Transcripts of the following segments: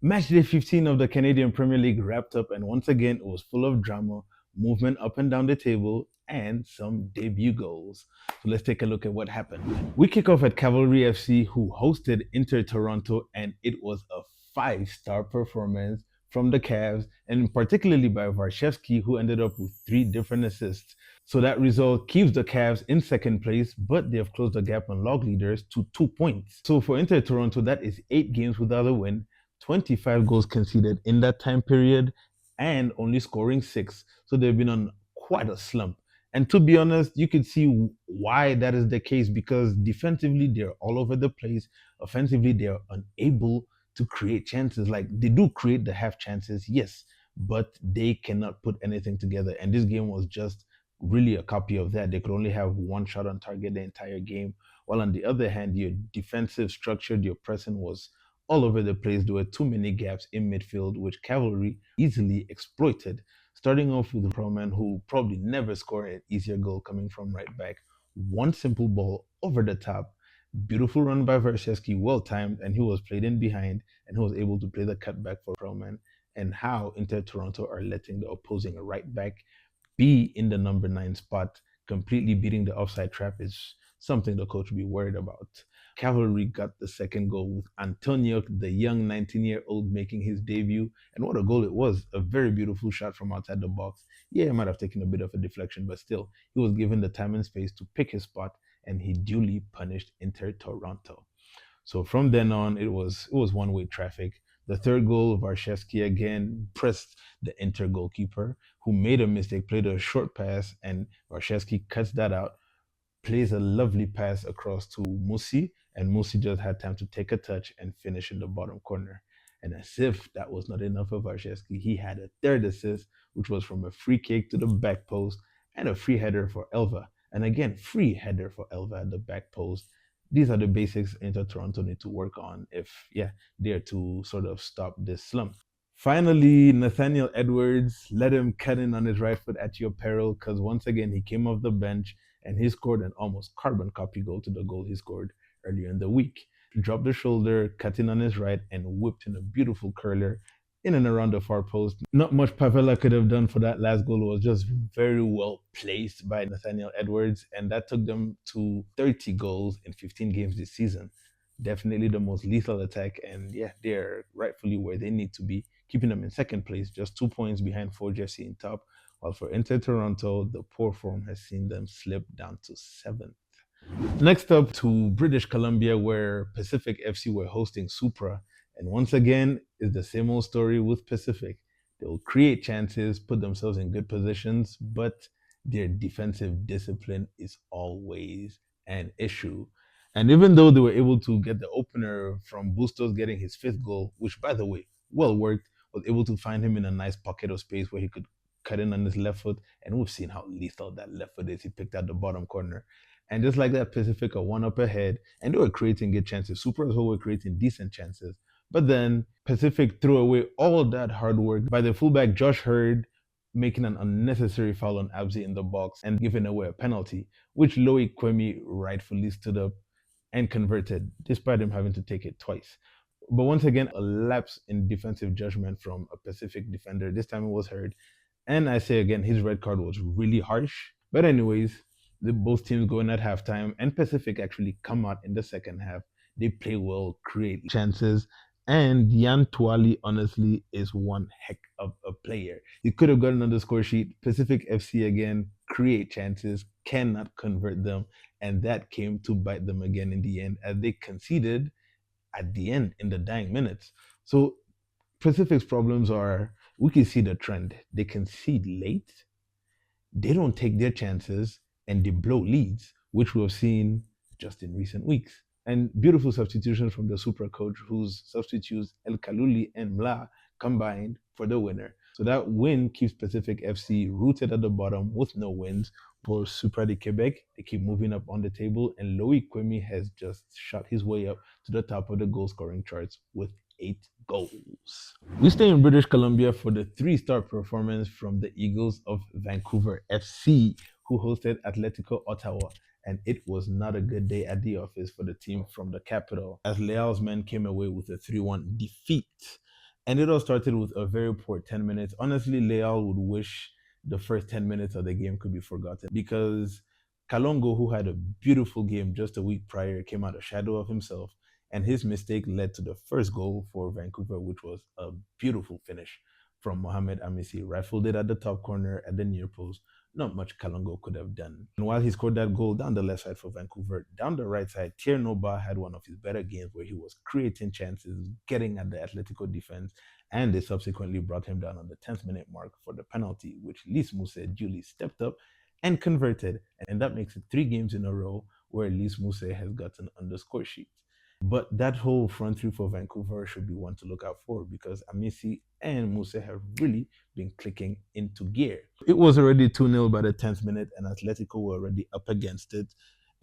Matchday 15 of the Canadian Premier League wrapped up, and once again, it was full of drama, movement up and down the table, and some debut goals. So let's take a look at what happened. We kick off at Cavalry FC, who hosted Inter Toronto, and it was a five-star performance from the Cavs, and particularly by Varshevsky, who ended up with three different assists. So that result keeps the Cavs in second place, but they have closed the gap on log leaders to 2 points. So for Inter Toronto, that is 8 games without a win, 25 goals conceded in that time period, and only scoring six. So they've been on quite a slump. And to be honest, you could see why that is the case because defensively, they're all over the place. Offensively, they're unable to create chances. Like they do create the half chances, yes, but they cannot put anything together. And this game was just really a copy of that. They could only have one shot on target the entire game. While on the other hand, your defensive structure, your pressing was all over the place. There were too many gaps in midfield, which Cavalry easily exploited. Starting off with Perlman, who probably never scored an easier goal coming from right back. One simple ball over the top. Beautiful run by Vershevsky, well timed, and he was played in behind, and he was able to play the cutback for Perlman. And how Inter Toronto are letting the opposing right back be in the number 9 spot, completely beating the offside trap is something the coach will be worried about. Cavalry got the second goal with Antonio, the young 19-year-old, making his debut. And what a goal it was. A very beautiful shot from outside the box. Yeah, it might have taken a bit of a deflection, but still, he was given the time and space to pick his spot, and he duly punished Inter Toronto. So from then on, it was one-way traffic. The third goal, Varshevsky again pressed the Inter goalkeeper, who made a mistake, played a short pass, and Varshevsky cuts that out, plays a lovely pass across to Musi, and Musi just had time to take a touch and finish in the bottom corner. And as if that was not enough for Varshevsky, he had a third assist, which was from a free kick to the back post and a free header for Elva. And again, free header for Elva at the back post. These are the basics Inter Toronto need to work on if, yeah, they're to sort of stop this slump. Finally, Nathaniel Edwards, let him cut in on his right foot at your peril because once again he came off the bench and he scored an almost carbon copy goal to the goal he scored earlier in the week. He dropped the shoulder, cut in on his right, and whipped in a beautiful curler in and around the far post. Not much Pavella could have done for that last goal. It was just very well placed by Nathaniel Edwards, and that took them to 30 goals in 15 games this season. Definitely the most lethal attack, and yeah, they're rightfully where they need to be, keeping them in second place, just 2 points behind Forge FC in top. While for Inter Toronto, the poor form has seen them slip down to seventh. Next up to British Columbia, where Pacific FC were hosting Supra. And once again, it's the same old story with Pacific. They'll create chances, put themselves in good positions, but their defensive discipline is always an issue. And even though they were able to get the opener from Bustos getting his fifth goal, which by the way, well worked, was able to find him in a nice pocket of space where he could cut in on his left foot. And we've seen how lethal that left foot is. He picked out the bottom corner. And just like that, Pacific are one up ahead, and they were creating good chances. Super as well were creating decent chances. But then Pacific threw away all that hard work by the fullback Josh Hurd, making an unnecessary foul on Abzi in the box and giving away a penalty, which Loic Kwemi rightfully stood up and converted, despite him having to take it twice. But once again, a lapse in defensive judgment from a Pacific defender. This time it was Hurd. And I say again, his red card was really harsh. But anyways, both teams go in at halftime, and Pacific actually come out in the second half. They play well, create chances, and Yan Tuali honestly is one heck of a player. He could have gotten on the score sheet. Pacific FC again create chances, cannot convert them, and that came to bite them again in the end as they conceded at the end in the dying minutes. So Pacific's problems are we can see the trend. They concede late, they don't take their chances, and they blow leads, which we have seen just in recent weeks. And beautiful substitutions from the Supra coach, whose substitutes El Kaluli and Mla combined for the winner. So that win keeps Pacific FC rooted at the bottom with no wins. For Supra de Quebec, they keep moving up on the table, and Loic Kwemi has just shot his way up to the top of the goal scoring charts with 8 goals. We stay in British Columbia for the 3-star performance from the Eagles of Vancouver FC, who hosted Atletico Ottawa. And it was not a good day at the office for the team from the capital, as Leal's men came away with a 3-1 defeat. And it all started with a very poor 10 minutes. Honestly, Leal would wish the first 10 minutes of the game could be forgotten because Kalongo, who had a beautiful game just a week prior, came out a shadow of himself. And his mistake led to the first goal for Vancouver, which was a beautiful finish from Mohamed Amisi. Rifled it at the top corner at the near post. Not much Kalongo could have done. And while he scored that goal down the left side for Vancouver, down the right side, Tiernoba had one of his better games where he was creating chances, getting at the Atletico defense, and they subsequently brought him down on the 10th minute mark for the penalty, which Lys Mousset duly stepped up and converted. And that makes it 3 games in a row where Lys Mousset has gotten on the score sheet. But that whole front three for Vancouver should be one to look out for because Amisi and Mousset have really been clicking into gear. It was already 2-0 by the 10th minute, and Atletico were already up against it.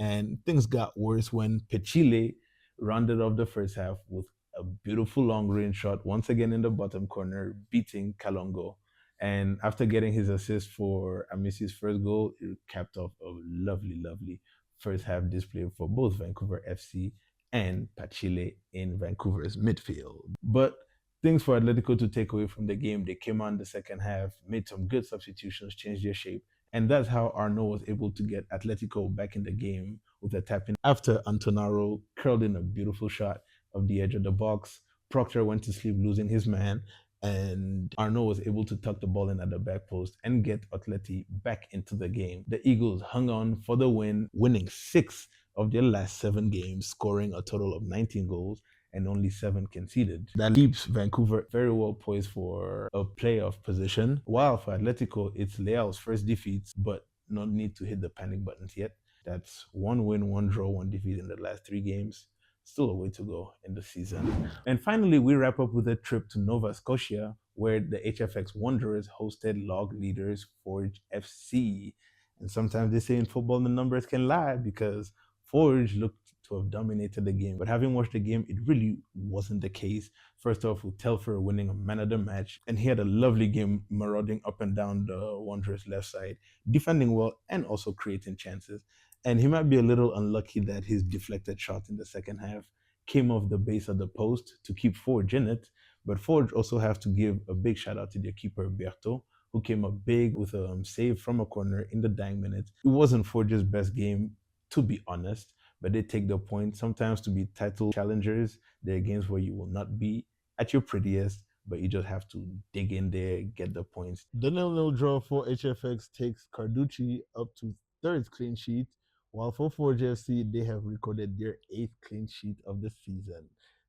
And things got worse when Pechile rounded off the first half with a beautiful long range shot, once again in the bottom corner, beating Kalongo. And after getting his assist for Amisi's first goal, it capped off a lovely, lovely first half display for both Vancouver FC and Pachile in Vancouver's midfield. But things for Atletico to take away from the game, they came on the second half, made some good substitutions, changed their shape. And that's how Arnaud was able to get Atletico back in the game with a tap in after Antonaro curled in a beautiful shot of the edge of the box. Proctor went to sleep losing his man, and Arnaud was able to tuck the ball in at the back post and get Atleti back into the game. The Eagles hung on for the win, winning 6 of their last 7 games, scoring a total of 19 goals and only 7 conceded. That leaves Vancouver very well poised for a playoff position. While for Atletico, it's Leal's first defeat, but no need to hit the panic buttons yet. That's 1 win, 1 draw, 1 defeat in the last 3 games. Still a way to go in the season. And finally, we wrap up with a trip to Nova Scotia, where the HFX Wanderers hosted log leaders Forge FC. And sometimes they say in football the numbers can lie because Forge looked to have dominated the game. But having watched the game, it really wasn't the case. First off, with Telfer winning a man of the match, and he had a lovely game marauding up and down the Wanderers' left side, defending well and also creating chances. And he might be a little unlucky that his deflected shot in the second half came off the base of the post to keep Forge in it. But Forge also have to give a big shout out to their keeper, Berto, who came up big with a save from a corner in the dying minutes. It wasn't Forge's best game, to be honest, but they take the point. Sometimes to be title challengers, there are games where you will not be at your prettiest, but you just have to dig in there, get the points. The 0-0 draw for HFX takes Carducci up to 3rd clean sheet, while for Forge FC, they have recorded their 8th clean sheet of the season.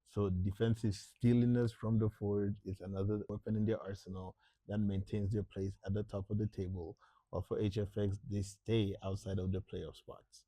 So defensive steeliness from the Forge is another weapon in their arsenal that maintains their place at the top of the table, while for HFX, they stay outside of the playoff spots.